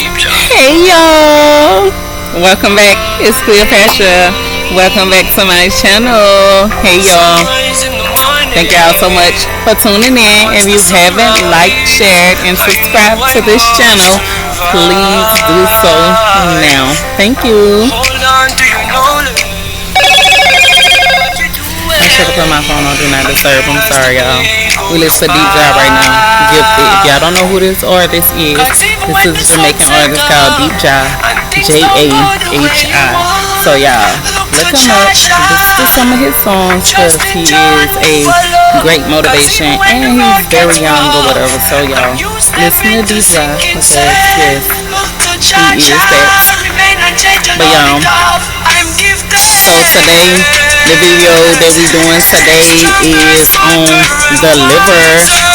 Hey y'all! Welcome back. It's Cleopatra. Welcome back to my channel. Hey y'all. Thank y'all so much for tuning in. If you haven't liked, shared, and subscribed to this channel, please do so now. Thank you. I should have put my phone on Do Not Disturb. I'm sorry, y'all. We listen to Deep Job right now. Gifted. If y'all don't know who this artist is, this is a Jamaican artist called Deep Job. Jahi. So y'all, look him up. Listen to some of his songs because he is a great motivation and he's very young or whatever. So y'all, listen to Deep Job because yes, he is that. But y'all, so today, the video that we doing today is on the liver.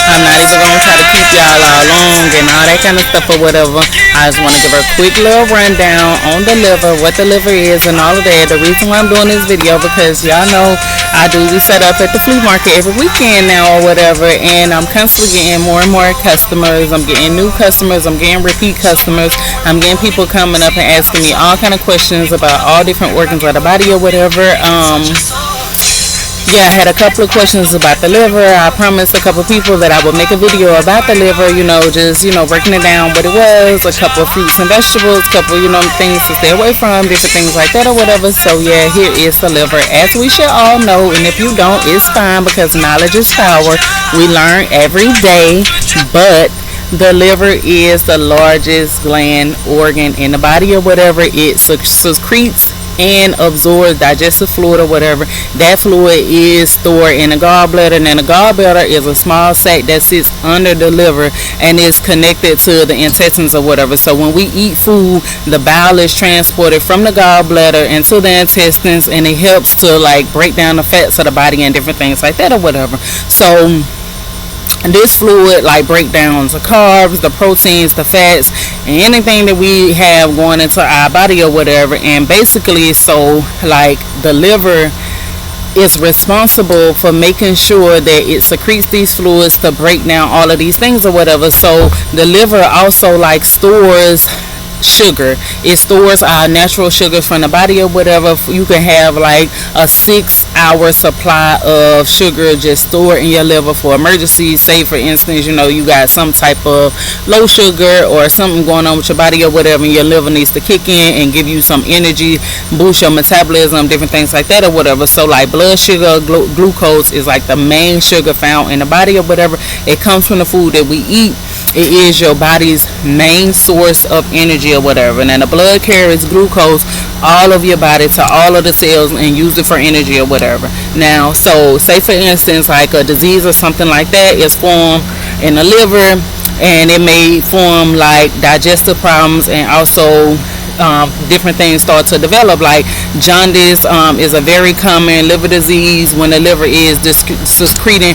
I'm not even gonna try to keep y'all all long and all that kind of stuff or whatever. I just want to give a quick little rundown on the liver, what the liver is and all of that. The reason why I'm doing this video because y'all know I do be set up at the flea market every weekend now or whatever, and I'm constantly getting more and more customers. I'm getting new customers, I'm getting repeat customers, I'm getting people coming up and asking me all kind of questions about all different organs of the body or whatever. Yeah, I had a couple of questions about the liver. I promised a couple of people that I would make a video about the liver, just, breaking it down what it was, a couple of fruits and vegetables, a couple, things to stay away from, different things like that or whatever. So yeah, here is the liver. As we should all know, and if you don't, it's fine because knowledge is power. We learn every day, but the liver is the largest gland organ in the body or whatever. It secretes and absorbs digestive fluid or whatever. That fluid is stored in the gallbladder, and then the gallbladder is a small sac that sits under the liver and is connected to the intestines or whatever. So when we eat food, the bile is transported from the gallbladder into the intestines, and it helps to break down the fats of the body and different things like that or whatever. So this fluid break down the carbs, the proteins, the fats, and anything that we have going into our body or whatever. And basically, so the liver is responsible for making sure that it secretes these fluids to break down all of these things or whatever. So the liver also stores sugar. It stores our natural sugars from the body or whatever. You can have a 6-hour supply of sugar just stored in your liver for emergencies. Say for instance, you got some type of low sugar or something going on with your body or whatever, and your liver needs to kick in and give you some energy, boost your metabolism, different things like that or whatever. So blood sugar, glucose is the main sugar found in the body or whatever. It comes from the food that we eat. It is your body's main source of energy or whatever, and then the blood carries glucose all of your body to all of the cells and use it for energy or whatever. Now, so say for instance a disease or something like that is formed in the liver, and it may form digestive problems, and also different things start to develop. Jaundice is a very common liver disease when the liver is secreting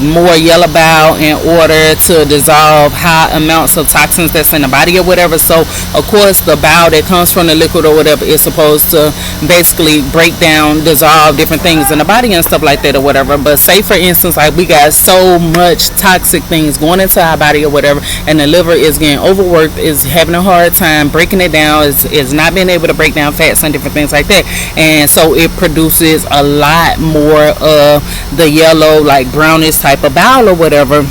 more yellow bile in order to dissolve high amounts of toxins that's in the body or whatever. So of course the bile that comes from the liquid or whatever is supposed to basically break down, dissolve different things in the body and stuff like that or whatever. But say for instance we got so much toxic things going into our body or whatever, and the liver is getting overworked, is having a hard time breaking it down, is not being able to break down fats and different things like that, and so it produces a lot more of the yellow brownish type of bile or whatever.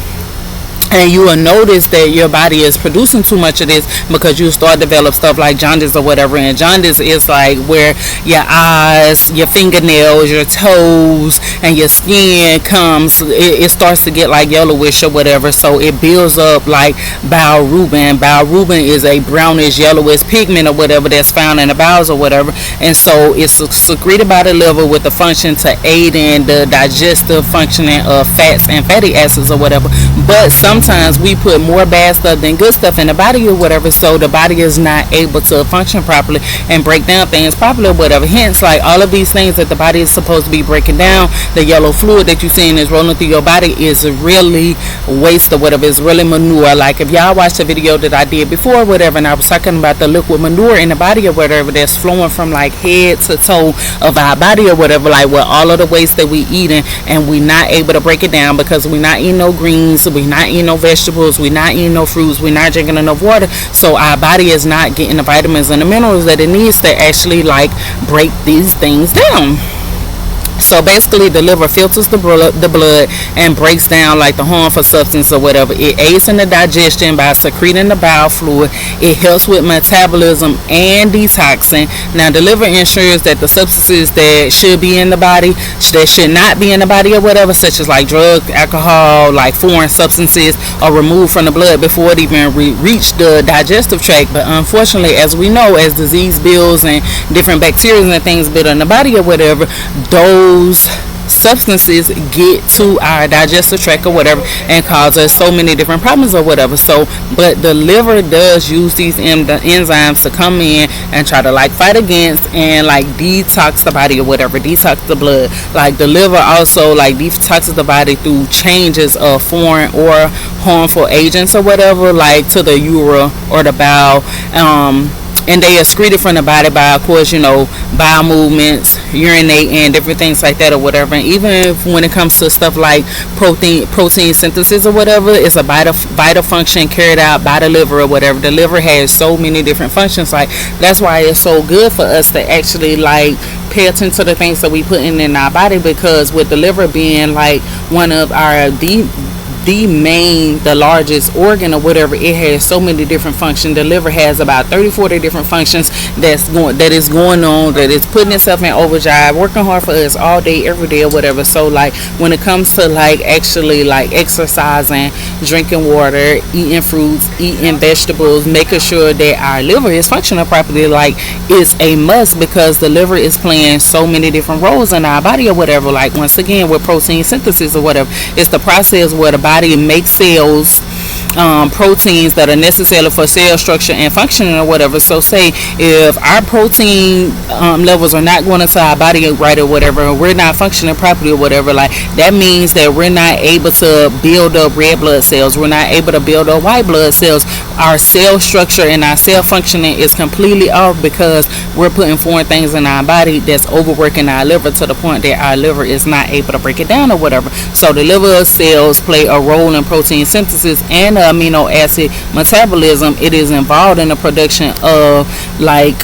And you will notice that your body is producing too much of this because you start to develop stuff like jaundice or whatever. And jaundice is where your eyes, your fingernails, your toes, and your skin it starts to get yellowish or whatever. So it builds up bilirubin. Bilirubin is a brownish yellowish pigment or whatever that's found in the bowels or whatever. And so it's secreted by the liver with the function to aid in the digestive functioning of fats and fatty acids or whatever. But sometimes we put more bad stuff than good stuff in the body or whatever, so the body is not able to function properly and break down things properly or whatever. Hence all of these things that the body is supposed to be breaking down, the yellow fluid that you're seeing is rolling through your body is really waste or whatever. It's really manure. If y'all watched the video that I did before or whatever, and I was talking about the liquid manure in the body or whatever that's flowing from head to toe of our body or whatever, with all of the waste that we eating, and we not able to break it down because we not eating no greens, we not eating eating no vegetables, we're not eating no fruits, we're not drinking enough water, so our body is not getting the vitamins and the minerals that it needs to actually like break these things down. So basically, the liver filters the blood and breaks down like the harmful substance or whatever. It aids in the digestion by secreting the bile fluid. It helps with metabolism and detoxing. Now, the liver ensures that the substances that should be in the body, that should not be in the body or whatever, such as like drugs, alcohol, like foreign substances, are removed from the blood before it even reach the digestive tract. But unfortunately, as we know, as disease builds and different bacteria and things build in the body or whatever, those substances get to our digestive tract or whatever and cause us so many different problems or whatever. So but the liver does use these enzymes to come in and try to like fight against and like detox the body or whatever, detox the blood. Like the liver also like detoxes the body through changes of foreign or harmful agents or whatever, like to the urine or the bowel, and they are excreted from the body by, of course, bowel movements, urinate, and different things like that or whatever. And even if, when it comes to stuff like protein synthesis or whatever, it's a vital function carried out by the liver or whatever. The liver has so many different functions. Like that's why it's so good for us to actually like pay attention to the things that we put in our body, because with the liver being like one of our the largest organ or whatever, it has so many different functions. The liver has about 30-40 different functions that is going on, that is putting itself in overdrive, working hard for us all day every day or whatever. So like when it comes to like actually like exercising, drinking water, eating fruits, eating vegetables, making sure that our liver is functioning properly, like is a must, because the liver is playing so many different roles in our body or whatever. Like once again with protein synthesis or whatever, it's the process where the body makes cells, proteins that are necessary for cell structure and functioning or whatever. So say if our protein levels are not going into our body right or whatever, we're not functioning properly or whatever, like that means that we're not able to build up red blood cells, we're not able to build up white blood cells. Our cell structure and our cell functioning is completely off because we're putting foreign things in our body that's overworking our liver to the point that our liver is not able to break it down or whatever. So the liver cells play a role in protein synthesis and amino acid metabolism. It is involved in the production of like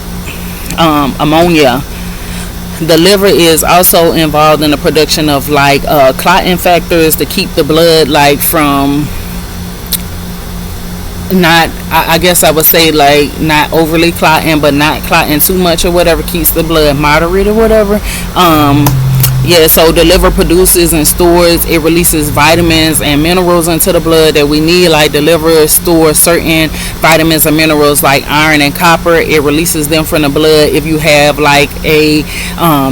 ammonia. The liver is also involved in the production of like clotting factors to keep the blood like from not, I guess I would say like not overly clotting, but not clotting too much or whatever, keeps the blood moderate or whatever. So the liver produces and stores, it releases vitamins and minerals into the blood that we need. Like the liver stores certain vitamins and minerals like iron and copper. It releases them from the blood if you have like a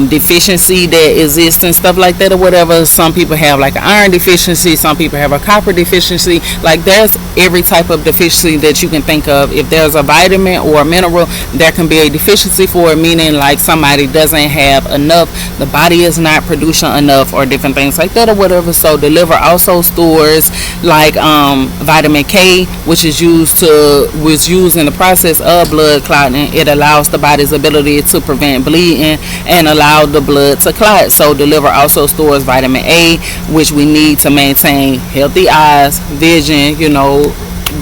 deficiency that exists and stuff like that or whatever. Some people have like an iron deficiency, some people have a copper deficiency. Like there's every type of deficiency that you can think of. If there's a vitamin or a mineral, there can be a deficiency for it, meaning like somebody doesn't have enough, the body is not producing enough or different things like that or whatever. So the liver also stores like vitamin K, which was used in the process of blood clotting. It allows the body's ability to prevent bleeding and allow the blood to clot. So the liver also stores vitamin A, which we need to maintain healthy eyes, vision,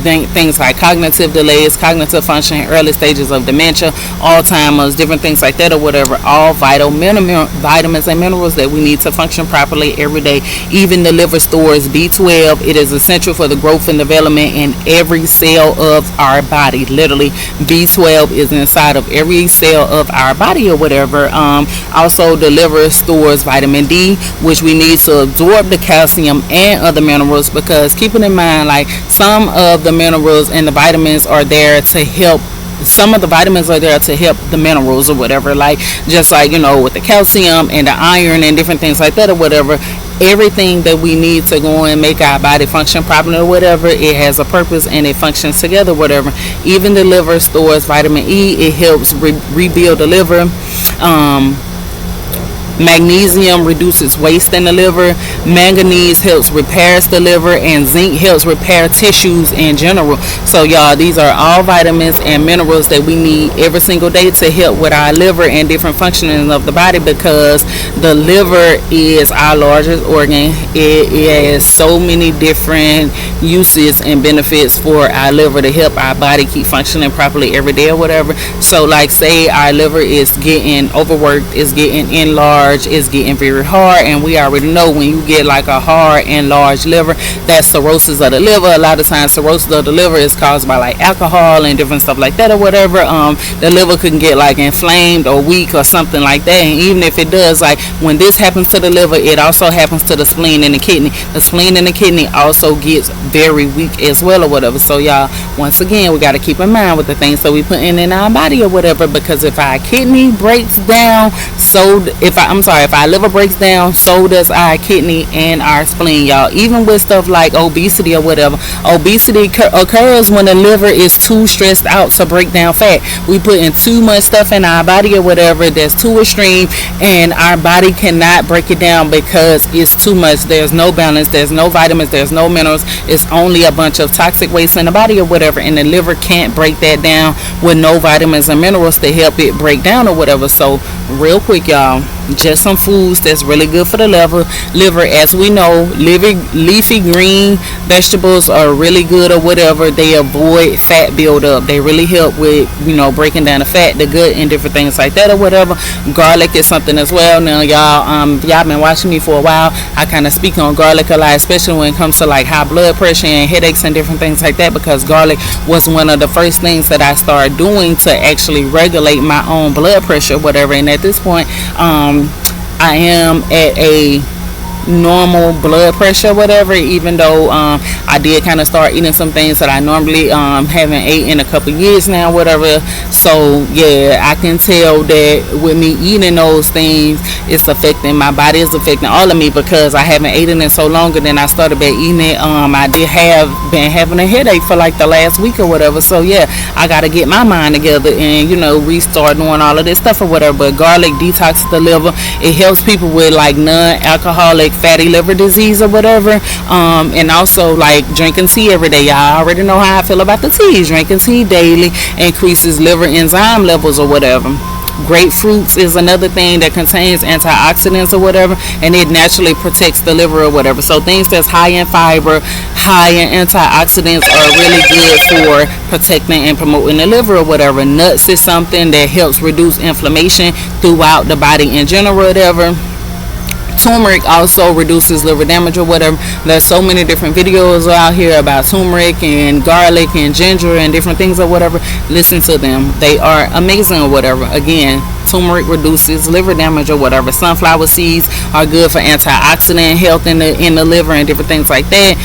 things like cognitive delays, cognitive function, early stages of dementia, Alzheimer's, different things like that or whatever. All vital vitamins and minerals that we need to function properly every day. Even the liver stores B12. It is essential for the growth and development in every cell of our body. Literally, B12 is inside of every cell of our body or whatever. Also, the liver stores vitamin D, which we need to absorb the calcium and other minerals, because keeping in mind, like some of the minerals and the vitamins are there to help. Some of the vitamins are there to help the minerals or whatever, like just like with the calcium and the iron and different things like that or whatever. Everything that we need to go and make our body function properly or whatever, it has a purpose and it functions together whatever. Even the liver stores vitamin E. It helps rebuild the liver. Magnesium reduces waste in the liver. Manganese helps repairs the liver, and zinc helps repair tissues in general. So y'all, these are all vitamins and minerals that we need every single day to help with our liver and different functioning of the body, because the liver is our largest organ. It has so many different uses and benefits for our liver to help our body keep functioning properly every day or whatever. So like, say our liver is getting overworked, is getting enlarged, is getting very hard, and we already know when you get like a hard enlarged liver, that's cirrhosis of the liver. A lot of times cirrhosis of the liver is caused by like alcohol and different stuff like that or whatever. The liver can get like inflamed or weak or something like that, and even if it does, like when this happens to the liver, it also happens to the spleen and the kidney. The spleen and the kidney also gets very weak as well or whatever. So y'all, once again, we got to keep in mind with the things that we put in our body or whatever, because if our kidney breaks down, so if our liver breaks down, so does our kidney and our spleen, y'all. Even with stuff like obesity or whatever, obesity occurs when the liver is too stressed out to break down fat. We put in too much stuff in our body or whatever that's too extreme, and our body cannot break it down because it's too much. There's no balance, there's no vitamins, there's no minerals. It's only a bunch of toxic waste in the body or whatever, and the liver can't break that down with no vitamins and minerals to help it break down or whatever. So real quick, y'all, just some foods that's really good for the liver. As we know, leafy green vegetables are really good or whatever. They avoid fat buildup. They really help with, breaking down the fat, the gut, and different things like that or whatever. Garlic is something as well. Now y'all been watching me for a while. I kind of speak on garlic a lot, especially when it comes to like high blood pressure and headaches and different things like that, because garlic was one of the first things that I started doing to actually regulate my own blood pressure, whatever. And at this point, I am at a normal blood pressure, whatever, even though I did kind of start eating some things that I normally haven't ate in a couple years now, whatever. So yeah, I can tell that with me eating those things, it's affecting my body, it's affecting all of me, because I haven't eaten it so long, and then I started back eating it. I did have been having a headache for like the last week or whatever. So yeah, I gotta get my mind together and restart doing all of this stuff or whatever. But garlic detoxes the liver. It helps people with like non-alcoholic fatty liver disease or whatever, and also like drinking tea every day. Y'all already know how I feel about the tea. Drinking tea daily increases liver enzyme levels or whatever. Grapefruits is another thing that contains antioxidants or whatever, and it naturally protects the liver or whatever. So things that's high in fiber, high in antioxidants are really good for protecting and promoting the liver or whatever. Nuts is something that helps reduce inflammation throughout the body in general or whatever. Turmeric also reduces liver damage or whatever. There's so many different videos out here about turmeric and garlic and ginger and different things or whatever. Listen to them. They are amazing or whatever. Again, turmeric reduces liver damage or whatever. Sunflower seeds are good for antioxidant health in the liver and different things like that.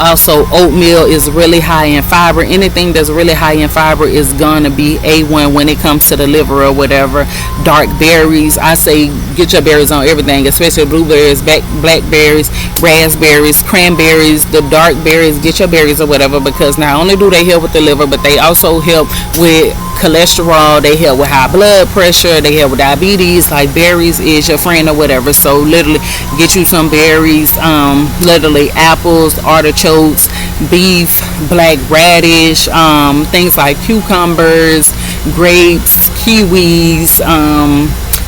Also, oatmeal is really high in fiber. Anything that's really high in fiber is gonna be A1 when it comes to the liver or whatever. Dark berries, I say get your berries on everything, especially blueberries, blackberries, raspberries, cranberries, the dark berries. Get your berries or whatever, because not only do they help with the liver, but they also help with cholesterol, they help with high blood pressure, they help with diabetes. Like berries is your friend or whatever. So literally get you some berries, literally apples, artichokes, beef, black radish, things like cucumbers, grapes, kiwis,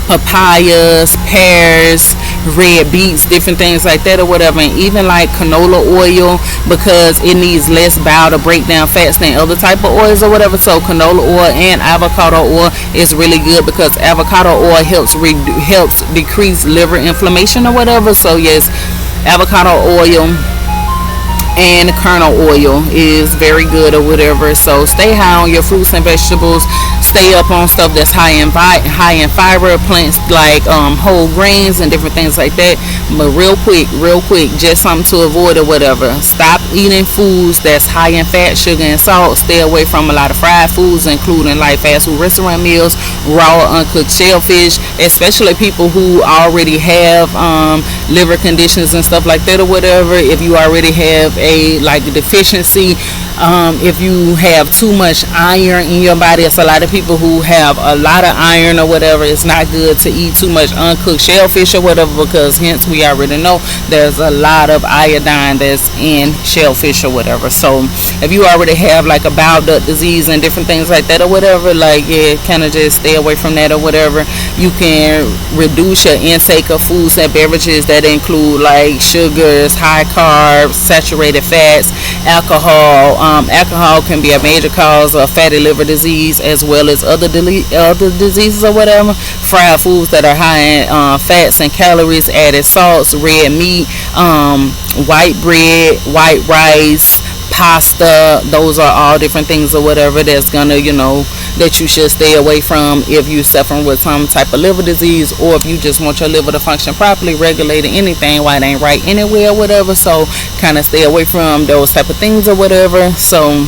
papayas, pears, red beets, different things like that or whatever. And even like canola oil, because it needs less bile to break down fats than other type of oils or whatever. So canola oil and avocado oil is really good, because avocado oil helps decrease liver inflammation or whatever. So yes, avocado oil and kernel oil is very good or whatever. So stay high on your fruits and vegetables. Stay up on stuff that's high in fiber, plants like whole grains and different things like that. But real quick, just something to avoid or whatever. Stop eating foods that's high in fat, sugar, and salt. Stay away from a lot of fried foods, including like fast food restaurant meals, raw or uncooked shellfish, especially people who already have liver conditions and stuff like that or whatever. If you already have a deficiency, If you have too much iron in your body, it's a lot of people who have a lot of iron or whatever. It's not good to eat too much uncooked shellfish or whatever, because hence we already know there's a lot of iodine that's in shellfish or whatever. So if you already have like a bowel duct disease and different things like that or whatever, like, yeah, kind of just stay away from that or whatever. You can reduce your intake of foods and beverages that include like sugars, high carbs, saturated fats, alcohol. Alcohol can be a major cause of fatty liver disease, as well as other diseases or whatever. Fried foods that are high in fats and calories, added salts, red meat, white bread, white rice, pasta. Those are all different things or whatever that's gonna, that you should stay away from if you're suffering with some type of liver disease, or if you just want your liver to function properly, regulating anything while it ain't right anyway or whatever. So kind of stay away from those type of things or whatever. So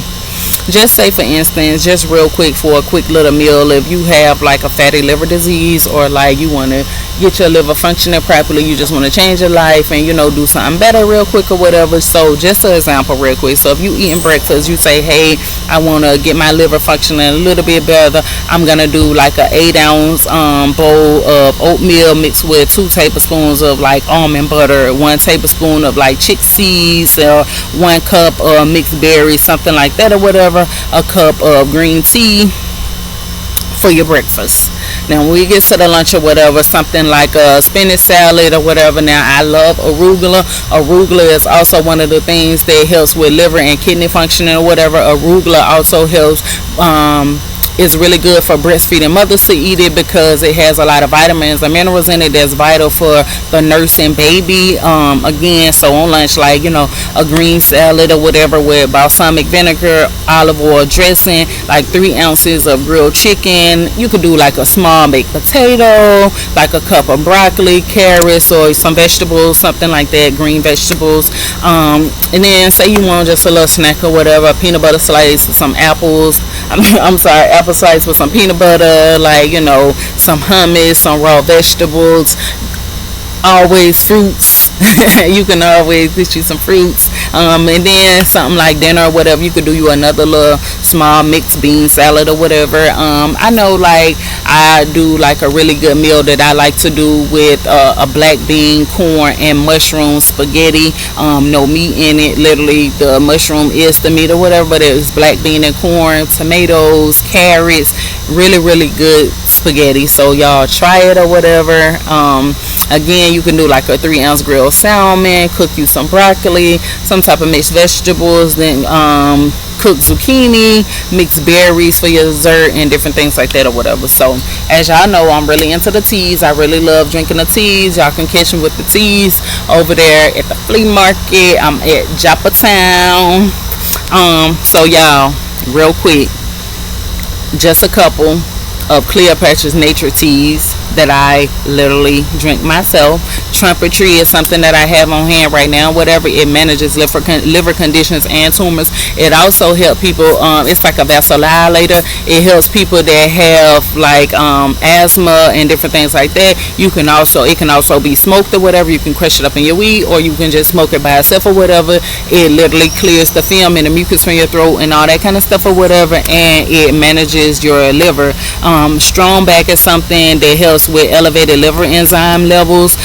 just say, for instance, just real quick, for a quick little meal, if you have like a fatty liver disease, or like you want to get your liver functioning properly, you just want to change your life and do something better real quick or whatever. So just an example real quick, so if you eating breakfast, you say, hey, I want to get my liver functioning a little bit better. I'm gonna do like a 8-ounce bowl of oatmeal mixed with 2 tablespoons of like almond butter, 1 tablespoon of like chick seeds, or 1 cup of mixed berries, something like that or whatever, a cup of green tea for your breakfast. Now when we get to the lunch or whatever, something like a spinach salad or whatever. Now I love arugula. Arugula is also one of the things that helps with liver and kidney functioning or whatever. Arugula also helps, it's really good for breastfeeding mothers to eat it, because it has a lot of vitamins and minerals in it that's vital for the nursing baby. Again, so on lunch, like, a green salad or whatever with balsamic vinegar, olive oil dressing, like 3 ounces of grilled chicken. You could do like a small baked potato, like a cup of broccoli, carrots, or some vegetables, something like that, green vegetables. And then say you want just a little snack or whatever, a peanut butter slice, some apples. I'm sorry, apple slice with some peanut butter, like, some hummus, some raw vegetables, always fruits. You can always get you some fruits. And then something like dinner or whatever, you could do you another little small mixed bean salad or whatever. I know, like, I do like a really good meal that I like to do with a black bean, corn, and mushroom spaghetti. No meat in it. Literally, the mushroom is the meat or whatever, but it's black bean and corn, tomatoes, carrots. Really, really good spaghetti. So y'all try it or whatever. Again, you can do like a 3-ounce grilled salmon, cook you some broccoli, some type of mixed vegetables, then cook zucchini, mixed berries for your dessert, and different things like that or whatever. So as y'all know, I'm really into the teas. I really love drinking the teas. Y'all can catch me with the teas over there at the flea market. I'm at Joppa Town. So y'all, real quick, just a couple of Cleopatra's Nature teas that I literally drink myself. Trumpetry is something that I have on hand right now. Whatever, it manages liver conditions and tumors. It also helps people. It's like a vasodilator. It helps people that have like asthma and different things like that. It can also be smoked or whatever. You can crush it up in your weed, or you can just smoke it by itself or whatever. It literally clears the phlegm and the mucus from your throat and all that kind of stuff or whatever, and it manages your liver. Strong back is something that helps with elevated liver enzyme levels.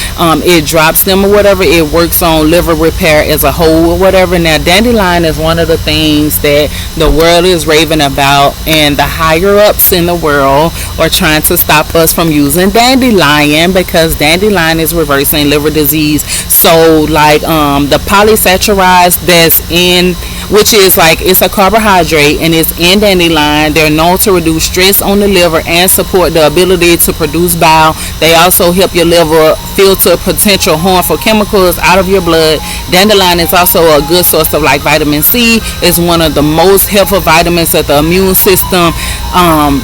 It drops them or whatever. It works on liver repair as a whole or whatever. Now, dandelion is one of the things that the world is raving about, and the higher ups in the world are trying to stop us from using dandelion, because dandelion is reversing liver disease. So like the polysaccharides that's in, which is like, it's a carbohydrate and it's in dandelion, they're known to reduce stress on the liver and support the ability to produce bile. They also help your liver filter potential harmful chemicals out of your blood. Dandelion is also a good source of like vitamin C. It's one of the most helpful vitamins that the immune system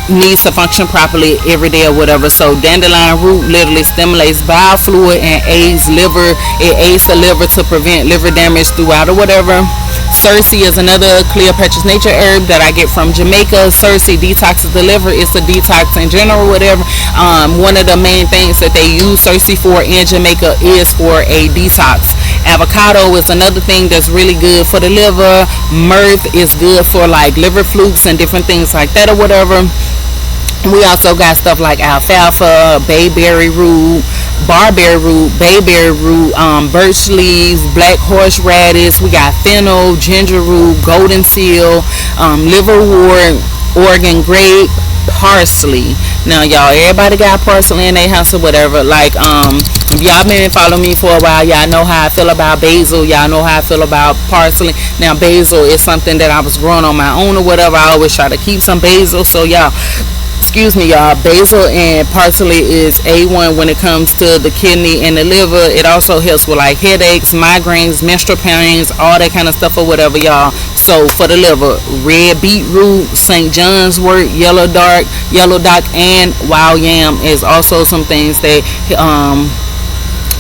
needs to function properly every day or whatever. So dandelion root literally stimulates bile fluid and aids the liver to prevent liver damage throughout or whatever. Cerci is another Cleopatra's Nature herb that I get from Jamaica. Cerci detoxes the liver. It's a detox in general, whatever. One of the main things that they use Cerci for in Jamaica is for a detox. Avocado is another thing that's really good for the liver. Mirth is good for like liver flukes and different things like that or whatever. We also got stuff like alfalfa, bayberry root, barberry root, bayberry root, birch leaves, black horseradish. We got fennel, ginger root, golden seal, liverwort, Oregon grape, parsley. Now, y'all, everybody got parsley in their house or whatever. Like, if y'all been following me for a while, y'all know how I feel about basil. Y'all know how I feel about parsley. Now, basil is something that I was growing on my own or whatever. I always try to keep some basil. So, y'all, excuse me, y'all, basil and parsley is A1 when it comes to the kidney and the liver. It also helps with like headaches, migraines, menstrual pains, all that kind of stuff or whatever, y'all. So for the liver, red beetroot, St. John's wort, yellow dock, and wild yam is also some things that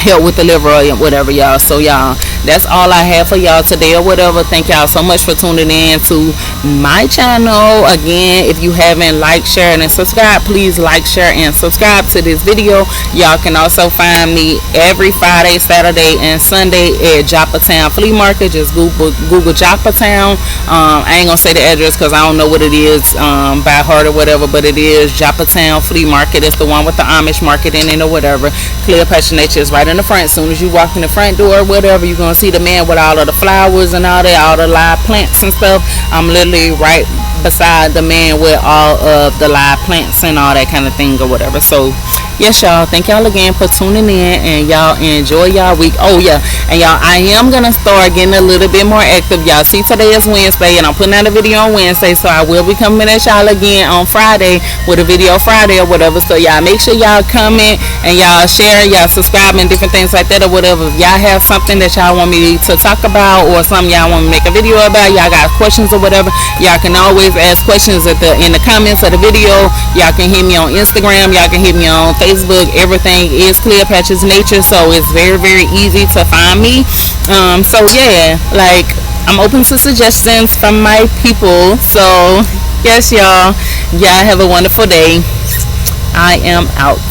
help with the liver or whatever, y'all. So, y'all, that's all I have for y'all today or whatever. Thank y'all so much for tuning in to my channel. Again, if you haven't liked, shared, and subscribed, please like, share, and subscribe to this video. Y'all can also find me every Friday, Saturday, and Sunday at Joppatown Flea Market. Just Google Joppatown. I ain't gonna say the address because I don't know what it is by heart or whatever, but it is Joppatown Flea Market. It's the one with the Amish market in it or whatever. Cleopatra Nature is right in the front. As soon as you walk in the front door or whatever, you're gonna see the man with all of the flowers and all that, all the live plants and stuff. I'm literally right beside the man with all of the live plants and all that kind of thing or whatever. So yes, y'all, thank y'all again for tuning in, and y'all enjoy y'all week. Oh yeah, and y'all, I am gonna start getting a little bit more active. Y'all see, today is Wednesday and I'm putting out a video on Wednesday, so I will be coming at y'all again on Friday with a video Friday or whatever. So y'all make sure y'all comment and y'all share, y'all subscribe, and different things like that or whatever. If y'all have something that y'all want me to talk about or something y'all want me to make a video about, y'all got questions or whatever, y'all can always ask questions in the comments of the video. Y'all can hit me on Instagram, y'all can hit me on Facebook. Everything is Cleopatra's Nature, so it's very, very easy to find me. So yeah, like, I'm open to suggestions from my people. So yes, y'all have a wonderful day. I am out.